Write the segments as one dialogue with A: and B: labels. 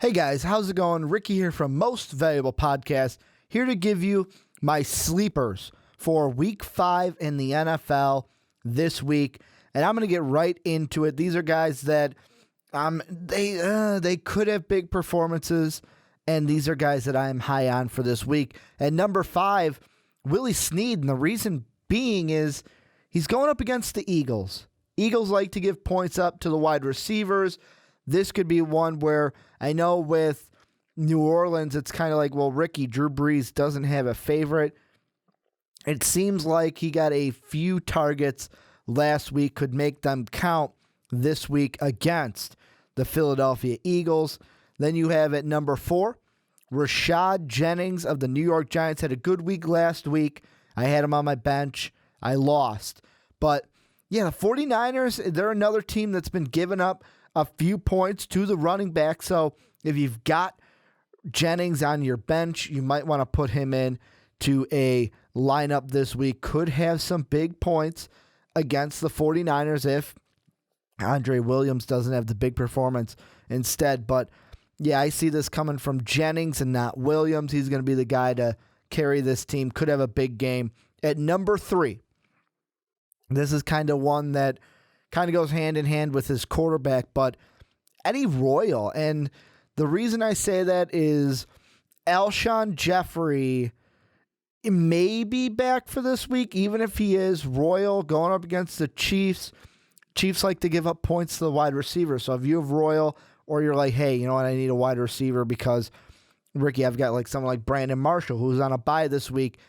A: Hey guys, how's it going? Ricky here from Most Valuable Podcast, here to give you my sleepers for Week 5 in the NFL this week, and I'm going to get right into it. These are guys that they could have big performances, and these are guys that I'm high on for this week. At number 5, Willie Snead, and the reason being is he's going up against the Eagles. Eagles like to give points up to the wide receivers. This could be one where I know with New Orleans, it's kind of like, well, Ricky, Drew Brees doesn't have a favorite. It seems like he got a few targets last week, could make them count this week against the Philadelphia Eagles. Then you have at number 4, Rashad Jennings of the New York Giants had a good week last week. I had him on my bench. I lost. But yeah, the 49ers, they're another team that's been giving up a few points to the running back. So if you've got Jennings on your bench, you might want to put him in to a lineup this week. Could have some big points against the 49ers if Andre Williams doesn't have the big performance instead. But yeah, I see this coming from Jennings and not Williams. He's going to be the guy to carry this team. Could have a big game. At number 3, this is kind of one that kind of goes hand in hand with his quarterback, but Eddie Royal. And the reason I say that is Alshon Jeffrey may be back for this week. Even if he is, Royal going up against the Chiefs. Chiefs like to give up points to the wide receiver. So if you have Royal, or you're like, hey, you know what, I need a wide receiver because, Ricky, I've got like someone like Brandon Marshall who's on a bye this week,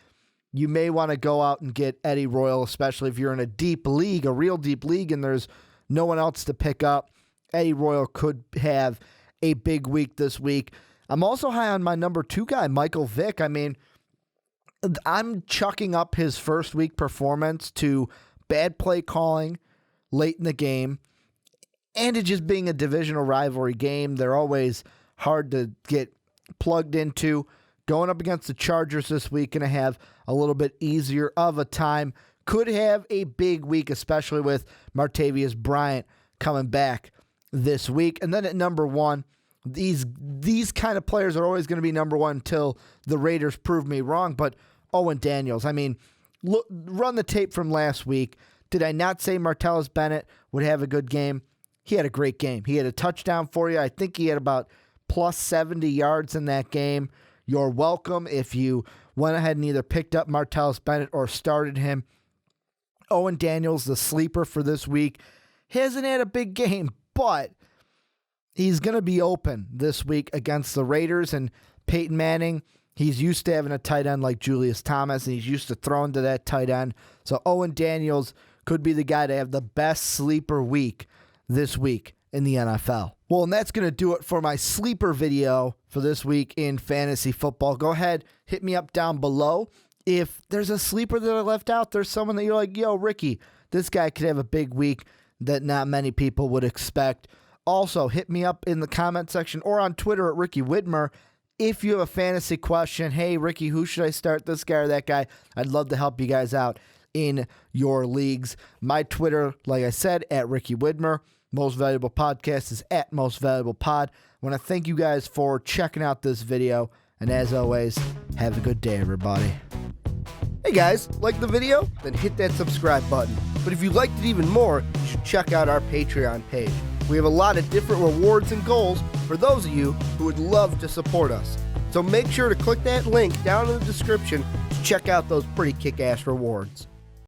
A: you may want to go out and get Eddie Royal, especially if you're in a deep league, a real deep league, and there's no one else to pick up. Eddie Royal could have a big week this week. I'm also high on my number 2 guy, Michael Vick. I mean, I'm chucking up his first week performance to bad play calling late in the game and it just being a divisional rivalry game. They're always hard to get plugged into. Going up against the Chargers this week, going to have a little bit easier of a time. Could have a big week, especially with Martavius Bryant coming back this week. And then at number 1, these kind of players are always going to be number 1 until the Raiders prove me wrong. But Owen Daniels, I mean, look, run the tape from last week. Did I not say Martellus Bennett would have a good game? He had a great game. He had a touchdown for you. I think he had about plus 70 yards in that game. You're welcome if you went ahead and either picked up Martellus Bennett or started him. Owen Daniels, the sleeper for this week, hasn't had a big game, but he's going to be open this week against the Raiders. And Peyton Manning, he's used to having a tight end like Julius Thomas, and he's used to throwing to that tight end. So Owen Daniels could be the guy to have the best sleeper week this week in the NFL. Well, and that's going to do it for my sleeper video for this week in fantasy football. Go ahead, hit me up down below. If there's a sleeper that I left out, there's someone that you're like, yo, Ricky, this guy could have a big week that not many people would expect. Also, hit me up in the comment section or on Twitter at Ricky Widmer. If you have a fantasy question, hey, Ricky, who should I start, this guy or that guy? I'd love to help you guys out in your leagues. My Twitter, like I said, at Ricky Widmer. Most Valuable Podcast is at Most Valuable Pod. I want to thank you guys for checking out this video. And as always, have a good day, everybody. Hey guys, like the video? Then hit that subscribe button. But if you liked it even more, you should check out our Patreon page. We have a lot of different rewards and goals for those of you who would love to support us. So make sure to click that link down in the description to check out those pretty kick-ass rewards.